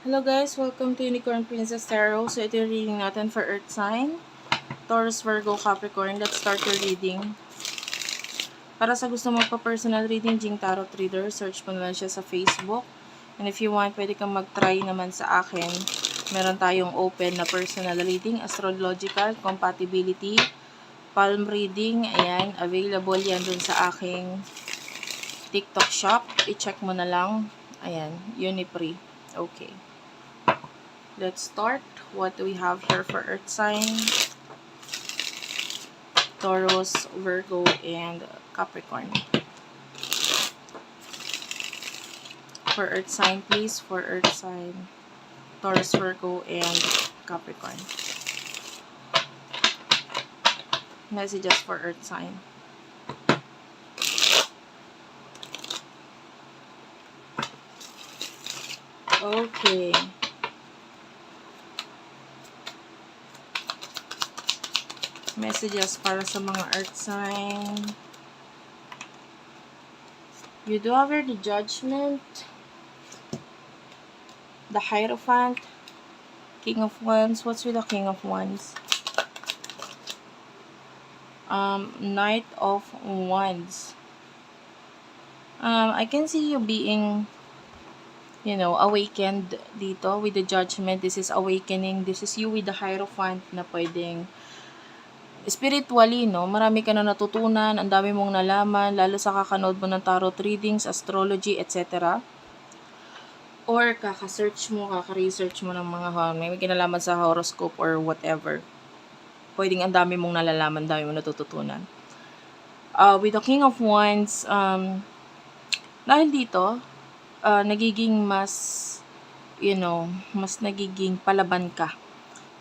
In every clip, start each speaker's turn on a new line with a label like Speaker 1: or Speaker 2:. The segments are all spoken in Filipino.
Speaker 1: Hello guys, welcome to Unicorn Princess Tarot. So ito yung reading natin for Earth sign, Taurus, Virgo, Capricorn. Let's start your reading. Para sa gusto magpa-personal reading, Jing Tarot Reader, search mo na lang siya sa Facebook. And if you want, pwede kang mag-try naman sa akin. Meron tayong open na personal reading, astrological, compatibility, palm reading. Ayan, available yan dun sa aking TikTok shop. I-check mo na lang. Ayan, Unipree. Okay. Let's start. What do we have here for Earth sign? Taurus, Virgo, and Capricorn. For Earth sign, please. For Earth sign, Taurus, Virgo, and Capricorn. Messages for Earth sign. Okay. Messages para sa mga Earth sign. You do have the Judgment, the Hierophant, King of Wands. What's with the King of Wands? Knight of Wands. I can see you being, awakened dito with the Judgment. This is awakening. This is you with the Hierophant na pwedeng spiritually, no? Marami ka na natutunan, ang dami mong nalaman, lalo sa kakanood mo ng tarot readings, astrology, etc. Or kaka-research mo ng mga may kinalaman sa horoscope or whatever. Pwedeng ang dami mong nalalaman, dami mong natututunan. With the King of Wands, dahil dito, nagiging mas nagiging palaban ka.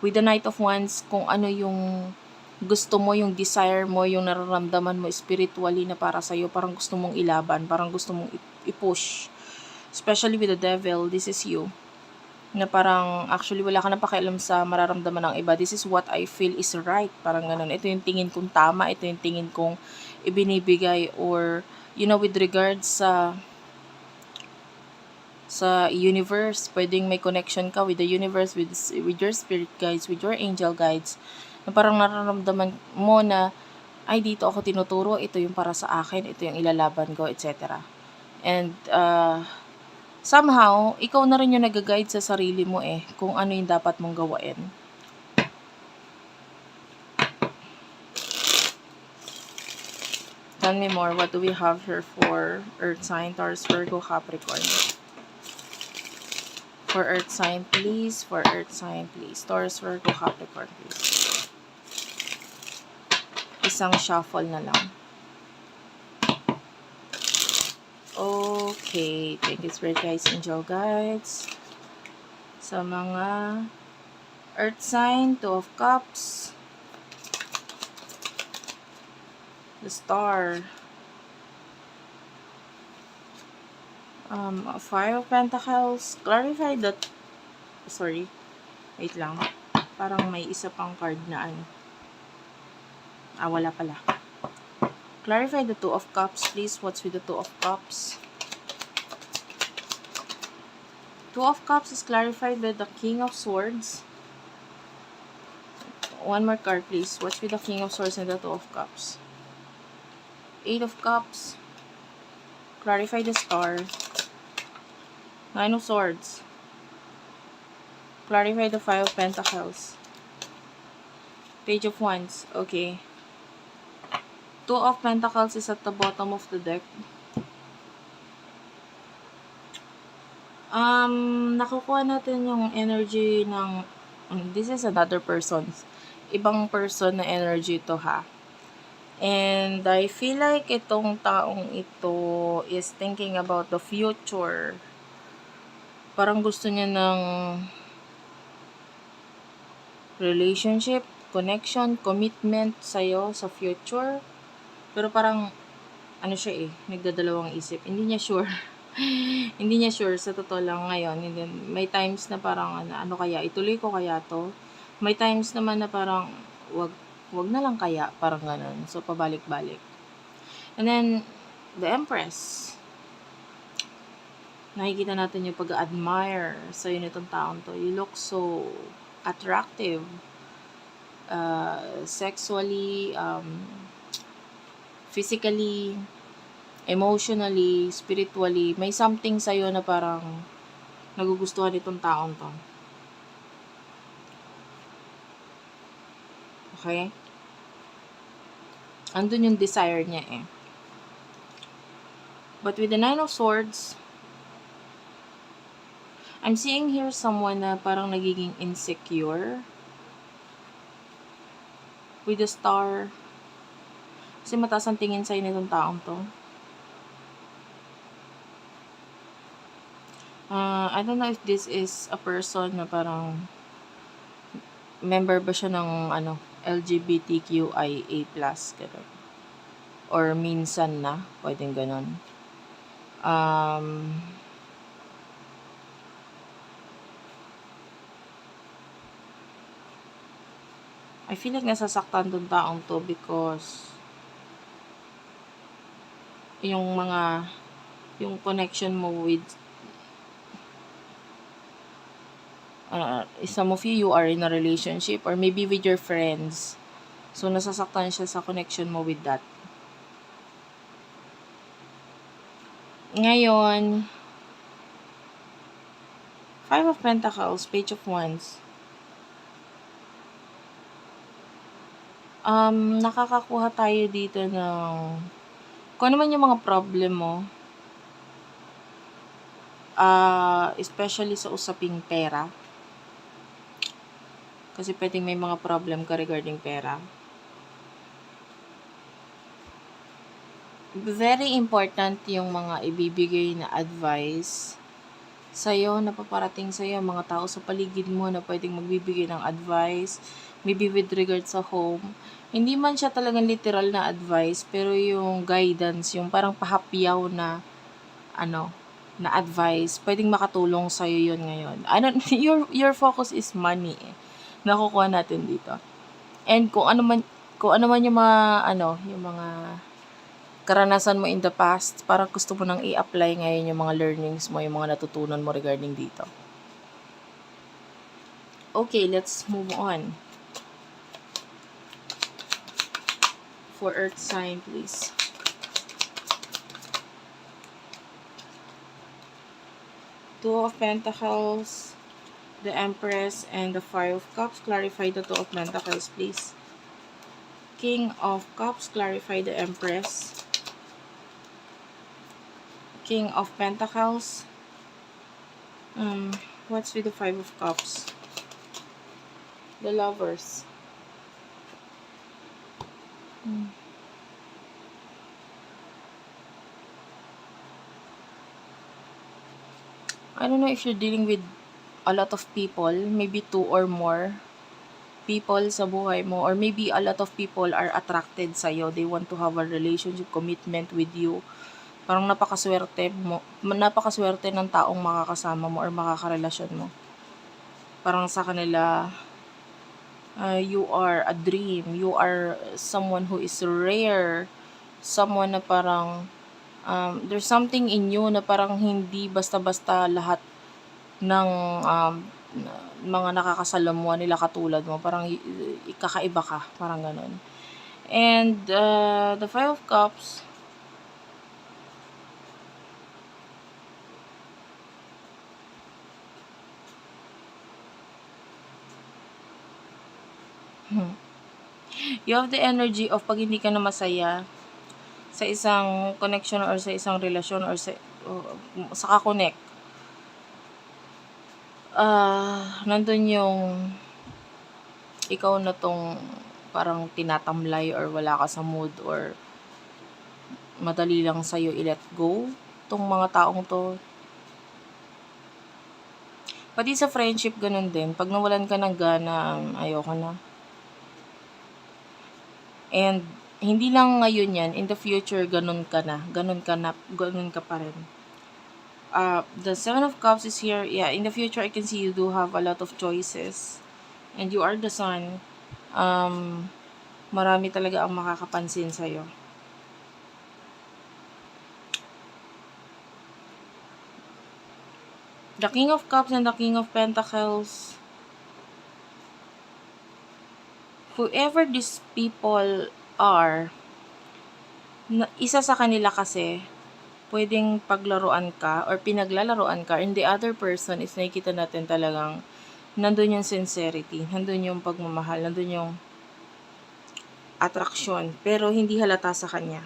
Speaker 1: With the Knight of Wands, kung ano yung gusto mo, yung desire mo, yung nararamdaman mo spiritually na para sa'yo, parang gusto mong ilaban, parang gusto mong i-push. Especially with the Devil, this is you. Na parang, actually, wala ka na pakialam sa mararamdaman ng iba. This is what I feel is right. Parang ganun. Ito yung tingin kong tama, ito yung tingin kong ibinibigay, or, with regards sa universe, pwedeng may connection ka with the universe, with your spirit guides, with your angel guides, na parang nararamdaman mo na, ay, dito ako tinuturo, ito yung para sa akin, ito yung ilalaban ko, etc. And, somehow, ikaw na rin yung nag-guide sa sarili mo kung ano yung dapat mong gawain. Tell me more, what do we have here for Earth sign, Taurus, Virgo, Capricorn? For Earth sign, please. For Earth sign, please. Taurus, Virgo, Capricorn, please. Isang shuffle na lang. Okay. Thank you, Spirit guys, angel guides. Sa mga Earth sign, Two of Cups. The Star. Five of Pentacles. Clarify that. Sorry. Wait lang. Parang may isa pang card na ano. Wala pala. Clarify the Two of Cups, please. What's with the Two of Cups? Two of Cups is clarified by the King of Swords. One more card, please. What's with the King of Swords and the Two of Cups? Eight of Cups. Clarify the Star. Nine of Swords. Clarify the Five of Pentacles. Page of Wands. Okay. Two of Pentacles is at the bottom of the deck. Nakukuha natin yung energy ng, this is another person's, ibang person na energy to ha. And I feel like itong taong ito is thinking about the future. Parang gusto niya ng relationship, connection, commitment sa'yo sa future. Pero parang, siya nagdadalawang isip. Hindi niya sure. Hindi niya sure sa totoo lang ngayon. And then, may times na parang, ano kaya, ituloy ko kaya to? May times naman na parang, wag na lang kaya, parang ganun. So, pabalik-balik. And then, the Empress. Nakikita natin yung pag-admire sa'yo nitong taong to. You look so attractive. Sexually, physically, emotionally, spiritually. May something sa'yo na parang nagugustuhan itong taong to. Okay? Andun yung desire niya eh. But with the Nine of Swords, I'm seeing here someone na parang nagiging insecure. With the Star, kasi mataas ang tingin sa'yo nitong taong to. I don't know if this is a person na parang member ba siya ng LGBTQIA+, gano'n. Or minsan na, pwedeng gano'n. I feel like nasasaktan tong taong to because yung connection mo with some of you are in a relationship or maybe with your friends. So, nasasaktan siya sa connection mo with that. Ngayon, Five of Pentacles, Page of Wands. Nakakakuha tayo dito ng kung ano man yung mga problem mo, especially sa usaping pera. Kasi pwedeng may mga problem ka regarding pera. Very important yung mga ibibigay na advice sa'yo, na paparating sa'yo, mga tao sa paligid mo na pwedeng magbibigay ng advice, maybe with regard sa home. Hindi man siya talagang literal na advice, pero yung guidance, yung parang pahapyaw na, na advice, pwedeng makatulong sa'yo yun ngayon. Your focus is money eh. Nakukuha natin dito. And kung ano man yung mga, yung mga karanasan mo in the past, parang gusto mo nang i-apply ngayon yung mga learnings mo, yung mga natutunan mo regarding dito. Okay, let's move on. For Earth sign, please. Two of Pentacles, the Empress, and the Five of Cups. Clarify the Two of Pentacles, please. King of Cups, clarify the Empress. King of Pentacles. What's with the Five of Cups? The Lovers. I don't know if you're dealing with a lot of people, maybe two or more people sa buhay mo, or maybe a lot of people are attracted sa'yo. They want to have a relationship, commitment with you. Parang napakaswerte ng taong makakasama mo or makakarelasyon mo. Parang sa kanila, you are a dream. You are someone who is rare. Someone na parang, there's something in you na parang hindi basta-basta lahat ng mga nakakasalamuha nila katulad mo. Parang kakaiba ka. Parang ganun. And the Five of Cups, you have the energy of pag hindi ka na masaya sa isang connection or sa isang relasyon or sa kakonect. Nandun yung ikaw na tong parang tinatamlay or wala ka sa mood or madali lang sa'yo i-let go tong mga taong to. Pati sa friendship, ganun din. Pag nawalan ka ng gana, ayoko na. And hindi lang ngayon yan, in the future, ganun ka pa rin. The Seven of Cups is here. Yeah, in the future, I can see you do have a lot of choices. And you are the sun. Marami talaga ang makakapansin sa'yo. The King of Cups and the King of Pentacles. Whoever these people are, isa sa kanila kasi, pwedeng paglaruan ka or pinaglalaruan ka, and the other person is nakikita natin talagang nandun yung sincerity, nandun yung pagmamahal, nandun yung attraction, pero hindi halata sa kanya.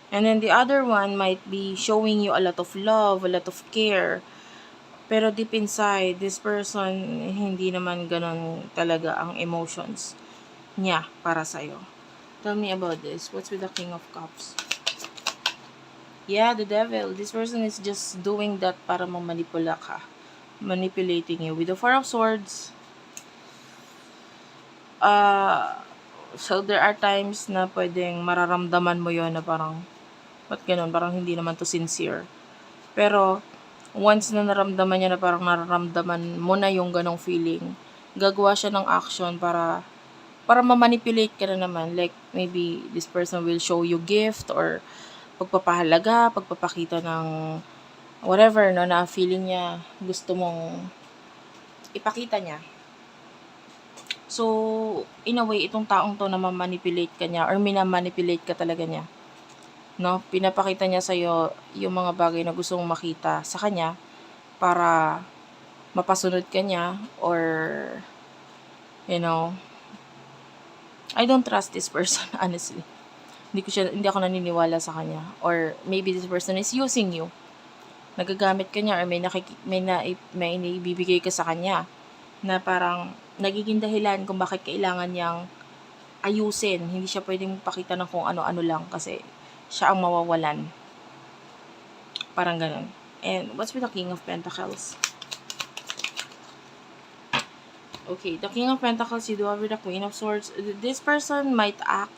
Speaker 1: And then the other one might be showing you a lot of love, a lot of care, pero deep inside, this person, hindi naman ganun talaga ang emotions niya para sa'yo. Tell me about this. What's with the King of Cups? Yeah, the Devil. This person is just doing that para mamanipula ka. Manipulating you. With the Four of Swords, so there are times na pwedeng mararamdaman mo yon na parang, ba't ganun? Parang hindi naman to sincere. Pero, once na naramdaman niya na parang nararamdaman mo na yung ganong feeling, gagawa siya ng action para ma-manipulate ka na naman. Like, maybe this person will show you gift or pagpapahalaga, pagpapakita ng whatever, no, na feeling niya, gusto mong ipakita niya. So, in a way, itong taong to na ma-manipulate ka niya or minamanipulate ka talaga niya. No? Pinapakita niya sa'yo yung mga bagay na gusto mong makita sa kanya para mapasunod ka niya or, you know, I don't trust this person, honestly. Hindi ako naniniwala sa kanya. Or maybe this person is using you. Nagagamit ka niya or may naibibigay ka sa kanya na parang nagiging dahilan kung bakit kailangan niyang ayusin. Hindi siya pwedeng pakita ng kung ano-ano lang kasi siya ang mawawalan. Parang ganun. And what's with the King of Pentacles? Okay, the King of Pentacles, you do have the Queen of Swords. This person might act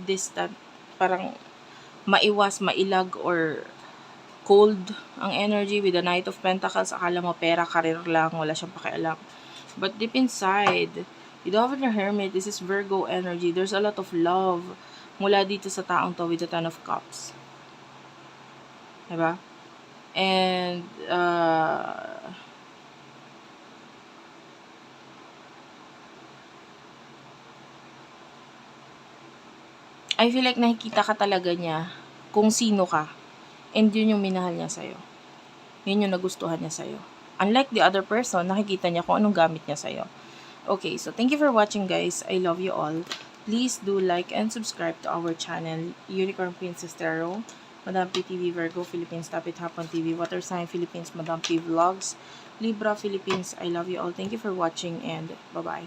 Speaker 1: distant. Parang maiwas, mailag, or cold ang energy with the Knight of Pentacles. Akala mo pera, karir lang, wala siyang pakialam. But deep inside, you do have the Hermit. This is Virgo energy. There's a lot of love mula dito sa taong to with the Ten of Cups. Diba? And, I feel like nakikita ka talaga niya kung sino ka. And yun yung minahal niya sa'yo. Yun yung nagustuhan niya sa'yo. Unlike the other person, nakikita niya kung anong gamit niya sa'yo. Okay, so thank you for watching, guys. I love you all. Please do like and subscribe to our channel, Unicorn Princess Tarot, Madam P TV, Virgo Philippines, Tapit Hapon TV, Water Sign Philippines, Madam P Vlogs, Libra Philippines. I love you all. Thank you for watching and bye-bye.